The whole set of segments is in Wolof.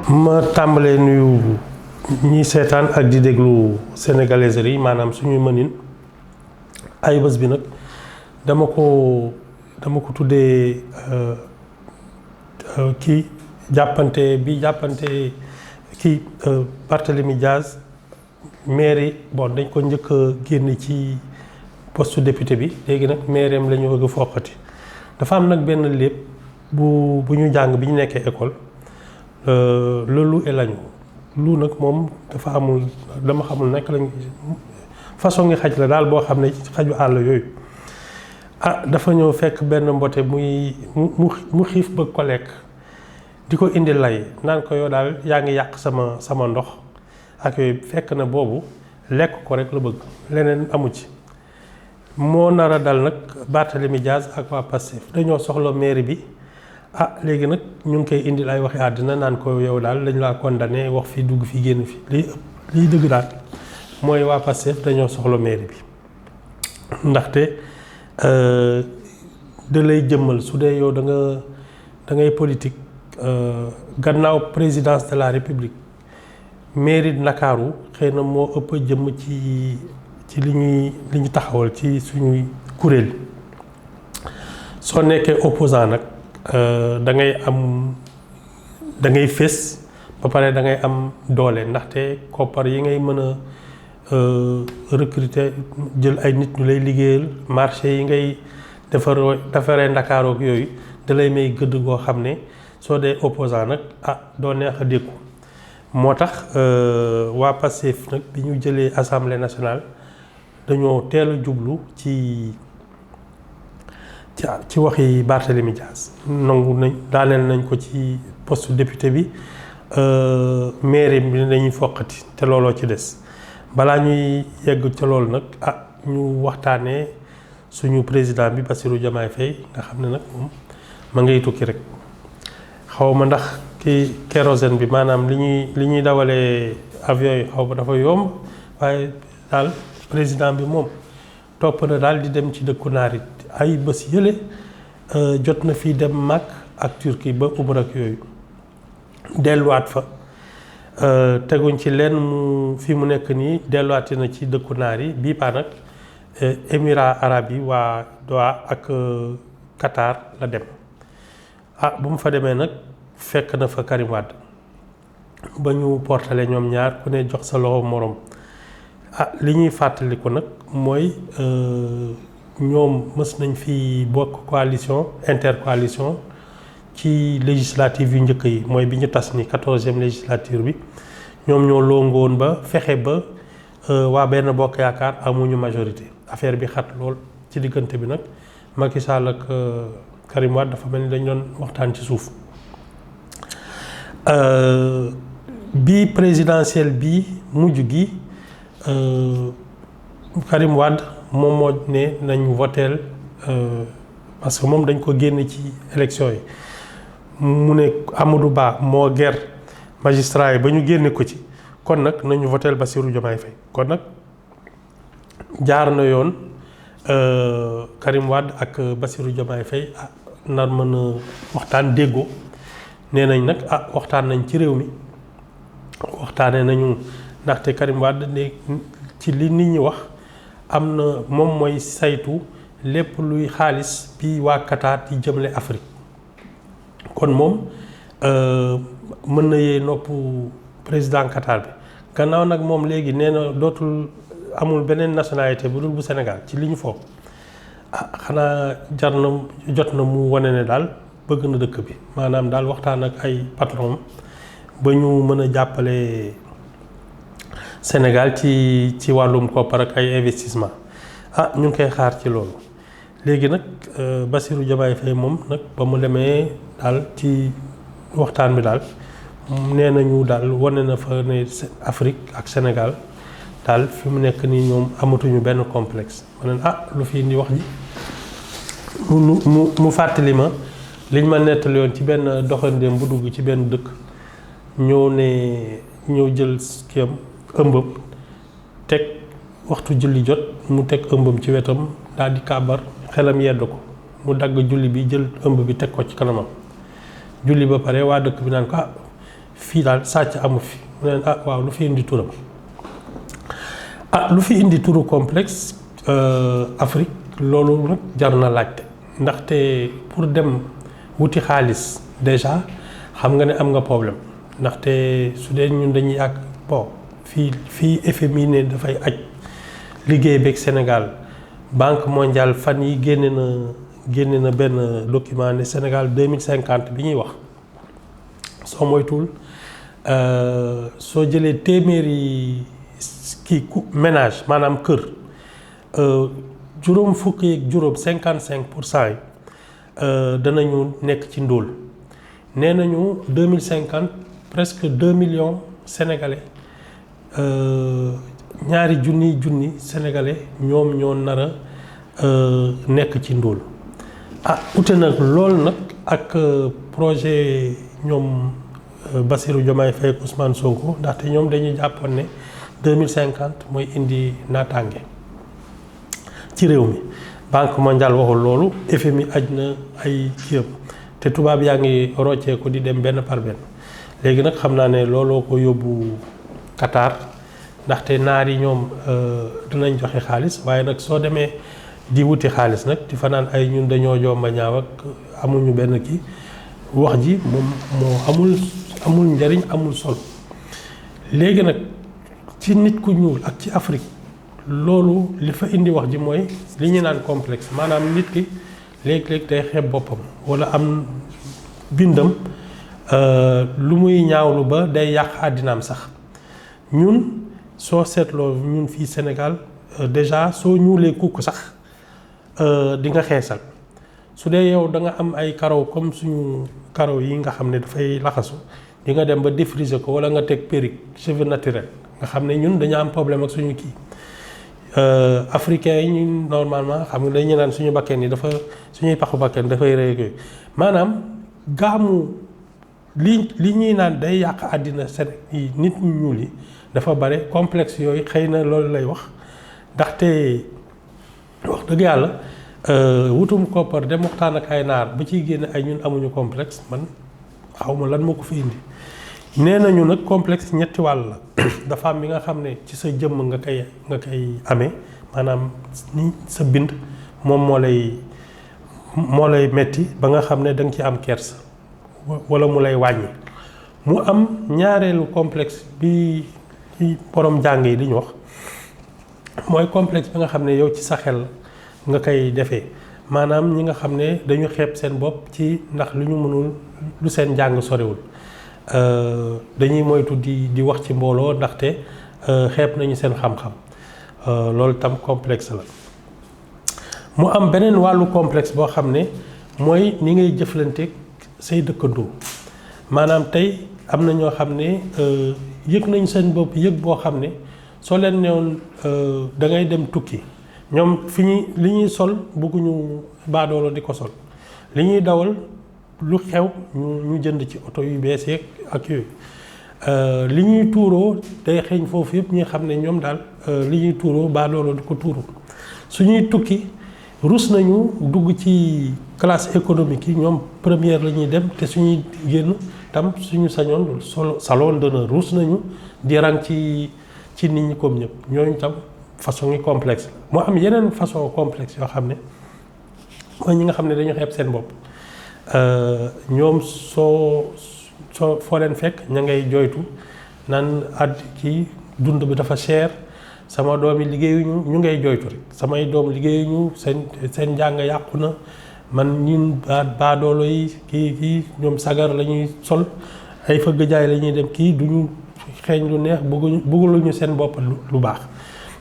ma tàmbalee nuyu ñi seetaan ak di déglu sénégalaiserie yi maanaam suñuy mënin ay bés bi nag dama ko tuddee kii jàppante kii Barthélémy Dias mairie bon dañ ko njëkk a génn ci poste député bi léegi nag maireem la ñu bëgg a foqati dafa am nag benn lépp bu ñu jàng bi ñu nekkee école le loup et l'agneau lu nag moom dafa amul dama xamul nekk lañ façon ngi xaj la daal boo xam ne xaju àll yooyu dafa ñëw fekk benn mbote mu xiif bëgg ko lekk di ko indi lay naan ko yow daal yaa ngi yàq sama ndox ak yooyu fekk na boobu lekk ko rek la bëgg leneen amu ci moo nar a dal nag Barthélémy Dias ak waa Pastef dañoo soxla mairie bi léegi nag ñu ngi koy indil ay waxi àddina naan ko yow daal dañ laa condamné wax fii dugg fii génn fii liy dëgg daal mooy waa Pastef dañoo soxla mairie bi ndaxte da lay jëmmal su dee yow da ngay politique gannaaw présidence de la république mairie Ndakaaru xëy na moo ëpp a jëmm ci li ñu taxawal ci suñuy kuréel soo nekkee opposant nag da ngay fés ba pare da ngay am doole ndaxte koppar yi ngay mën a recruter jël ay nit ñu lay liggéeyal marché yi ngay defaree Ndakaaru ak yooyu da lay may gëdd goo xam ne soo dee opposant nag doo neex a dékku moo tax waa Pastef nag bi ñu jëlee assemblée nationale dañoo teel a jublu ci waxi Barthélémy Dias nangu nañ daaneel nañ ko ci poste député bi mairie bi dañuy foqati te looloo ci des balaa ñuy yegg ca loolu nag ñu waxtaanee suñu président bi Bassirou Diomaye Faye nga xam ne nag moom ma ngay tukki rek xaw ma ndax kérosène bi maanaam li ñuy dawalee avion yi xaw ma dafa yomb waaye daal président bi moom topp na daal di dem ci dëkku naar yi ay bés yële jot na fii dem Makk ak Turquie ba umra ak yooyu delluwaat fa teguñ ci lenn fi mu nekk nii delluwaati na ci dëkku naar yi bii paa nag Émirats arabes yi waa Doha ak Qatar la dem bu mu fa demee nag fekk na fa Karim Wade ba ñu portale ñoom ñaar ku ne jox sa loxo morom li ñuy fàttaliku nag mooy ñoom mës nañ fi bokk coalition intercoalition ci législative yu njëkk yi mooy bi ñu tas ni 14e législature bi ñoom ñoo longoon ba fexe ba waa benn bokk yaakaar amuñu majorité affaire bi xat lool ci diggante bi nag Macky Sall ak Karim Wade dafa mel ni dañ doon waxtaan ci suuf bi présidentielle bi mujj gi Karim Wade moom moo ne nañ voteel parce que moom dañ ko génne ci élection yi mu ne Amadou Ba moo ger magistrat yi ba ñu génne ko ci kon nag nañu voteel Bassirou Diomaye Faye kon nag jaar na yoon Karim Wade ak Bassirou Diomaye Faye nar mën a waxtaan déggoo nee nañ nag waxtaan nañ ci réew mi waxtaanee nañu ndaxte Karim Wade ne ci li nit ñi wax am na moom mooy saytu lépp luy xaalis bi waa Qatar di jëmale Afrique kon moom mën na yee nopp président Qatar bi gannaaw nag moom léegi nee na dootul amul beneen nationalité bu dul bu Sénégal ci li ñu foog xanaa jot na mu wane ne daal bëgg na dëkk bi maanaam daal waxtaan ak ay patron ba ñu mën a jàppale Sénégal ci wàllum koppar ak ay investissement ñu ngi koy xaar ci loolu léegi nag Bassirou Diomaye Faye moom nag ba mu demee daal ci waxtaan bi daal nee nañu daal wane na fa ne Afrique ak Sénégal daal fi mu nekk nii ñoom amatuñu benn complexe ma ne lu fi indi wax ji mu fàttali ma liñ ma nettali yoon ci benn doxandéem bu dugg ci benn dëkk ñëw jël kiyam ëmbam teg waxtu julli jot mu teg ëmbam ci wetam daal di kàbbar xelam yedd ko mu dagg julli bi jël ëmb bi teg ko ci kanamam julli ba pare waa dëkk bi naan ko fii daal sàcc amu fi mu ne waaw lu fi indi turam lu fi indi turu complexe Afrique loolu nag jar na laajte ndaxte pour dem wuti xaalis déjà xam nga ne am nga problème ndaxte su dee ñun dañuy àgg fii FMI ne dafay aj liggéey beeg Sénégal Banque mondiale fan yi génne na benn document ne Sénégal 2050 bi ñuy wax soo moytuwul soo jëlee téeméeri ménage maanaam kër juróom fukki ak juróom 55% yi danañu nekk ci ndóol nee nañu 2050 presque 2 millions sénégalais ñaari junni sénégalais ñoom ñoo nar a nekk ci ndóol ute nag loolu nag ak projet ñoom Bassirou Diomaye Faye ak Ousmane Sonko ndaxte ñoom dañuy jàppoon ne 2050 mooy indi naataange ci réew mi Banque mondiale waxul loolu FMI aj na ay kiyam te tubaab yaa ngi rocceeku di dem benn par benn léegi nag xam naa ne looloo ko yóbbu Qatar ndaxte naar yi ñoom dinañ joxe xaalis waaye nag soo demee di wuti xaalis nag di fanaan ay ñun dañoo jomba ñaaw ak amuñu benn kii wax ji moom moo amul njariñ amul solo léegi nag ci nit ku ñuul ak ci Afrique loolu li fa indi wax ji mooy li ñu naan complexe maanaam nit ki léeg-léeg day xeeb boppam walla am bindam lu muy ñaawlu ba day yàq àddinaam sax ñun soo seetloo ñun fii Sénégal déjà soo ñuulee kukk sax di nga xeesal su dee yow da nga am ay karaw comme suñu karaw yi nga xam ne dafay laxasu di nga dem ba défriser ko walla nga teg perruque cheveux naturel nga xam ne ñun dañu am problème ak suñu kii africains yi ñun normalement xam nga dañu naan suñu bakken yi dafa suñuy paxu bakken dafay rëy yooyu maanaam gaamu li ñuy naan day yàq àddina yi nit ñu ñuul yi dafa bare complexe yooyu xëy na loolu lay wax ndaxte wax dëgg yàlla wutum koppar dem waxtaan ak ay naar ba ciy génne ay ñun amuñu complexe man xawma lan moo ko fi indi nee nañu nag complexe ñetti wàll la dafa am bi nga xam ne ci sa jëmm nga koy amee maanaam ni sa bind moom moo lay metti ba nga xam ne da nga ci am kersa wala mu lay wàññi mu am ñaareelu complexe bi borom jàng yi li ñu wax mooy complexe bi nga xam ne yow ci sa xel nga koy defee maanaam ñi nga xam ne dañu xeeb seen bopp ci ndax lu ñu mënul lu seen njàng sorewul dañuy moytu di wax ci mbooloo ndaxte xeeb nañu seen xam-xam loolu tam complexe la mu am beneen wàllu complexe boo xam ne mooy ni ngay jëflanteeg say dëkkandoo maanaam tey am na ñoo xam ne yëg nañu seen bopp yëg boo xam ne soo leen newoon da ngay dem tukki ñoom li ñuy sol bëgguñu baadoolo di ko sol li ñuy dawal lu xew ñu jënd ci oto yu bees yeeg ak yooyu li ñuy tuuroo day xeeñ foofu yëpp ñi xam ne ñoom daal li ñuy tuuroo baadoolo di ko tuuru suñuy tukki rus nañu dugg ci classe économique yi ñoom première la ñuy dem te suñuy génn tam suñu sañoon salon d'honneur rus nañu di rang ci nit ñi comme ñëpp ñooñu tam façon yi complexe moo am yeneen façon complexe yoo xam ne mooy ñi nga xam ne dañu xeeb seen bopp ñoom soo foo leen fekk ña ngay jooytu naan kii dund bi dafa cher sama doom yi liggéeyuñu ñu ngay jooytu rek samay doom liggéeyuñu seen njàng yàqu na man ñun baadoolo yi kii ñoom sagar la ñuy sol ay fëgg jaay la ñuy dem kii duñu xeeñ lu neex bëgguluñu seen bopp lu baax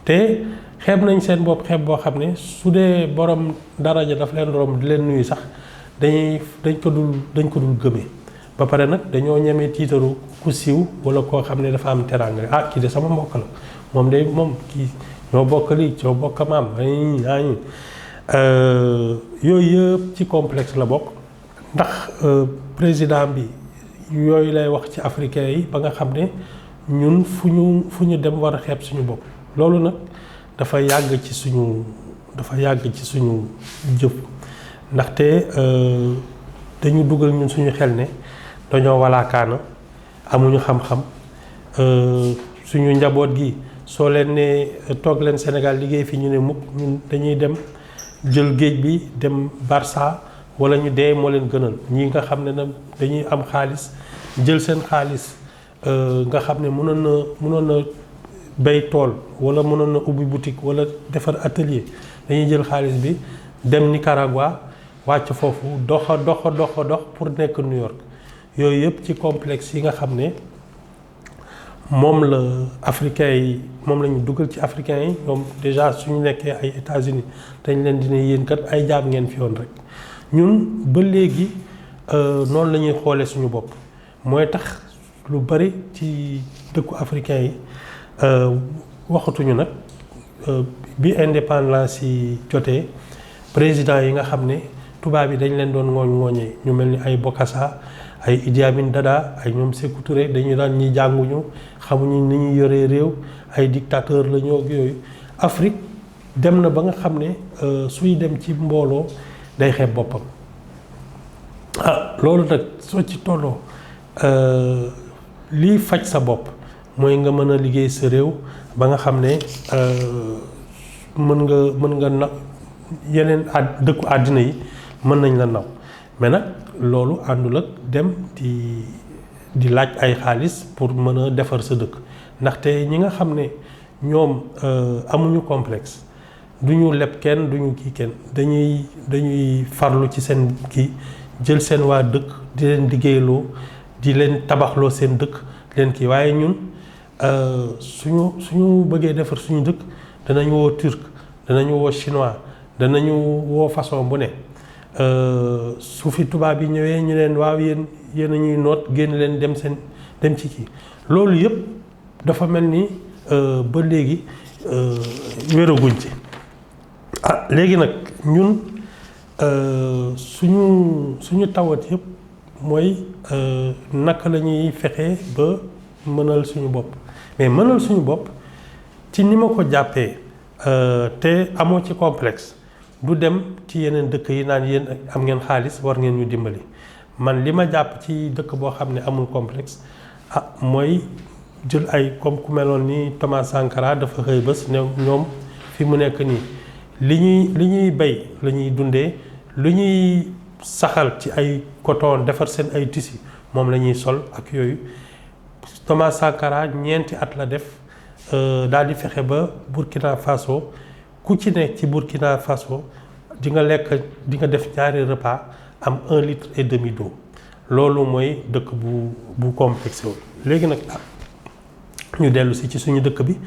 te xeeb nañ seen bopp xeeb boo xam ne su dee borom daraja daf leen romb di leen nuyu sax dañ ko dul gëmee ba pare nag dañoo ñemee tiitaru ku siiw wala koo xam ne dafa am teraanga kii de sama mbokk la moom kii ñoo bokk lii ñoo bokk maam yooyu yëpp ci complexe la bokk ndax président bi yooyu lay wax ci africain yi ba nga xam ne ñun fu ñu dem war a xeeb suñu bopp loolu nag dafa yàgg ci suñu jëf ndaxte dañu dugal ñun suñu xel ne dañoo walaakaana amuñu xam-xam suñu njaboot gi soo leen ne toog leen Sénégal liggéey fi ñu ne mukk ñun dañuy dem jël géej bi dem Barça wala ñu dee moo leen gënal ñi nga xam ne nag dañuy am xaalis jël seen xaalis nga xam ne mënoon na bay tool wala mënoon na ubbi boutique wala defar atelier dañuy jël xaalis bi dem Nicaragua wàcc foofu dox pour nekk New York yooyu yëpp ci complexe yi nga xam ne moom la africains yi moom la ñu dugal ci africains yi ñoom déjà suñu nekkee ay États-Unis dañ leen di ne yéen kat ay jaam ngeen fi yoon rek ñun ba léegi noonu la ñuy xoolee suñu bopp mooy tax lu bari ci dëkku africains yi waxatuñu nag bi indépendance yi jotee président yi nga xam ne tubaab yi dañ leen doon ngooñee ñu mel ni ay Bokassa ay Idi Amin Dada ay ñoom Sékou Touré dañu daan ñi jànguñu xamuñu ni ñuy yoree réew ay dictateur la ñoo yooyu Afrique dem na ba nga xam ne suy dem ci mbooloo day xeeb boppam loolu nag soo ci tolloo lii faj sa bopp mooy nga mën a liggéey sa réew ba nga xam ne mën nga na yeneen dëkku àddina yi mën nañ la naw mais nag loolu àndul ak dem di laaj ay xaalis pour mën a defar sa dëkk ndaxte ñi nga xam ne ñoom amuñu complexe duñu leb kenn duñu kii kenn dañuy farlu ci seen kii jël seen waa dëkk di leen liggéeyloo di leen tabaxloo seen dëkk leen kii waaye ñun suñu bëggee defar suñu dëkk danañu woo turc danañu woo chinois danañu woo façon bu ne su fi tubaab yi ñëwee ñu leen waaw yéen a ñuy noot génn leen dem ci kii loolu yëpp dafa mel ni ba léegi wéraguñ ci léegi nag ñun suñu tawat yëpp mooy naka la ñuy fexe ba mënal suñu bopp mais mënal suñu bopp ci ni ma ko jàppee te amoo ci complexe du dem ci yeneen dëkk yi naan yéen am ngeen xaalis war ngeen ñu dimbali man li ma jàpp ci dëkk boo xam ne amul complexe mooy jël ay comme ku meloon ni Thomas Sankara dafa xëy bés ne ñoom fi mu nekk nii li ñuy bay la ñuy dundee lu ñuy saxal ci ay coton defar seen ay tissu moom la ñuy sol ak yooyu Thomas Sankara ñeenti at la def daal di fexe ba Burkina Faso ku ci nekk ci Burkina Faso di nga def ñaari repas am 1,5 litre d'eau loolu mooy dëkk bu complexé wu léegi nag ñu dellu si ci suñu dëkk bi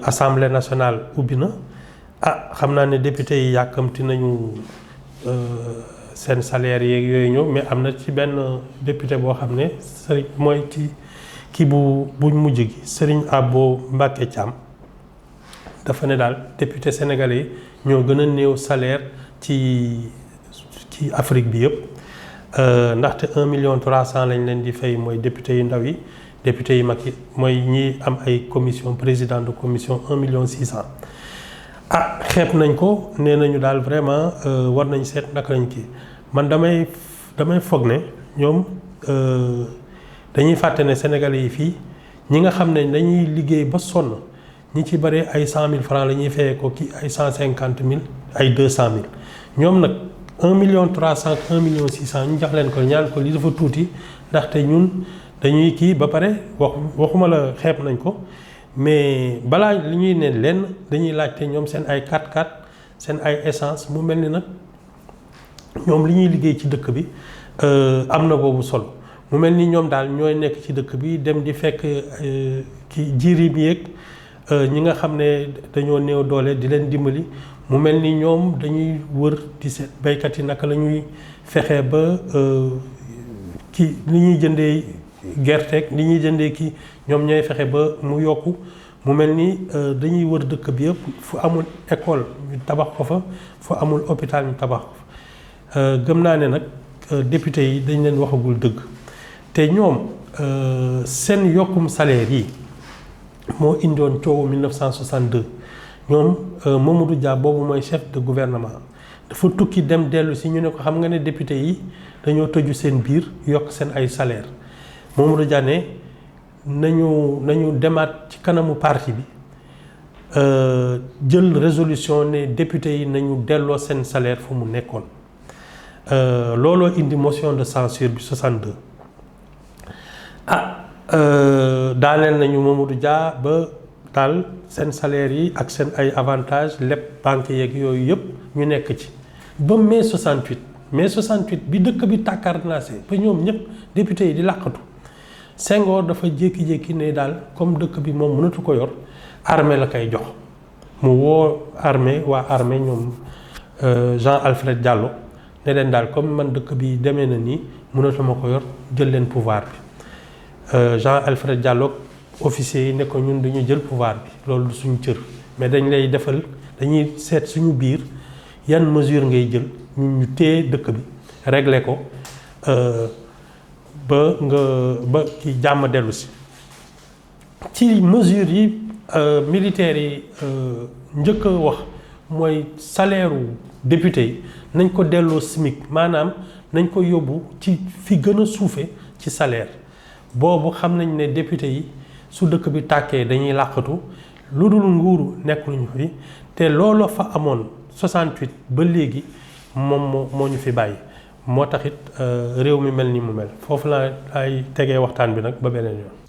assemblée nationale ubbi na xam naa ne député yi yàkkamti nañu seen salaire yeeg yooyu ñëw mais am na ci benn député boo xam ne sëriñ mooy ci kii buñ mujj gi Serigne Abo Mbacké Thiam dafa ne daal député sénégalais yi ñoo gën a néew salaire ci Afrique bi yëpp ndaxte 1,3 million lañ leen di fay mooy député yu ndaw yi député yi mag yi mooy ñi am ay commission président de commission 1,6 million xeeb nañ ko nee nañu daal vraiment war nañ seet naka lañ kii man damay foog ne ñoom dañuy fàtte ne sénégalais yi fii ñi nga xam ne dañuy liggéey ba sonn ñi ci bare ay 100,000 francs la ñuy fayee ko kii ay 150,000 ay 200,000 ñoom nag 1,3 million 1,6 million ñu jox leen ko ñaan ko li dafa tuuti ndaxte ñun dañuy kii ba pare waxuma la xeeb nañ ko mais balaa li ñuy ne lenn dañuy laajte ñoom seen ay 4x4 seen ay essence mu mel ni nag ñoom li ñuy liggéey ci dëkk bi am na boobu solo mu mel ni ñoom daal ñooy nekk ci dëkk bi dem di fekk ki jiiri bi yeeg ñi nga xam ne dañoo néew doole di leen dimbali mu mel ni ñoom dañuy wër di seet baykat yi naka la ñuy fexee ba kii li ñuy jëndee gerteeg li ñuy jëndee kii ñoom ñooy fexe ba mu yokku mu mel ni dañuy wër dëkk bi yëpp fu amul école ñu tabax ko fa fu amul hôpital ñu tabax ko fa gëm naa ne nag député yi dañ leen waxagul dëgg te ñoom seen yokkum salaire yi moo indoon coowu 1962 ñoom Mamadou Dia boobu mooy chef de gouvernement dafa tukki dem dellu si ñu ne ko xam nga ne député yi dañoo tëju seen biir yokk seen ay salaire Mamadou Dia ne nañu demaat ci kanamu parti bi jël résolution ne député yi nañu delloo seen salaire fu mu nekkoon looloo indi motion de censure bi 62 daaneel nañu Mamadou Dia ba daal seen salaire yi ak seen ay avantages lépp banque yeeg yooyu yëpp ñu nekk ci ba mai 68 bi dëkk bi tàkkarnaase ba ñoom ñëpp député yi di làqatu Senghor dafa jékki-jékki ne daal comme dëkk bi moom mënatu ko yor armée la koy jox mu woo waa armée ñoom Jean Alfred Diallo ne leen daal comme man dëkk bi demee na nii mënatuma ko yor jël leen pouvoir bi Jean Alfred Diallo officier yi ne ko ñun dañu jël pouvoir bi loolu du suñu cër mais dañuy seet suñu biir yan mesure ngay jël ñun ñu téye dëkk bi régler ko ba ki jàmm dellu si ci mesure yi militaires yi njëkk a wax mooy salaire u député yi nañ ko delloo SMIC maanaam nañ ko yóbbu ci fi gën a suufe ci salaire boobu xam nañ ne député yi su dëkk bi tàkkee dañuy làqatu lu dul nguuru nekkuñu fi te looloo fa amoon 68 ba léegi moom moo ñu fi bàyyi moo taxit réew mi mel ni mu mel foofu laa ay tegee waxtaan bi nag ba beneen yoon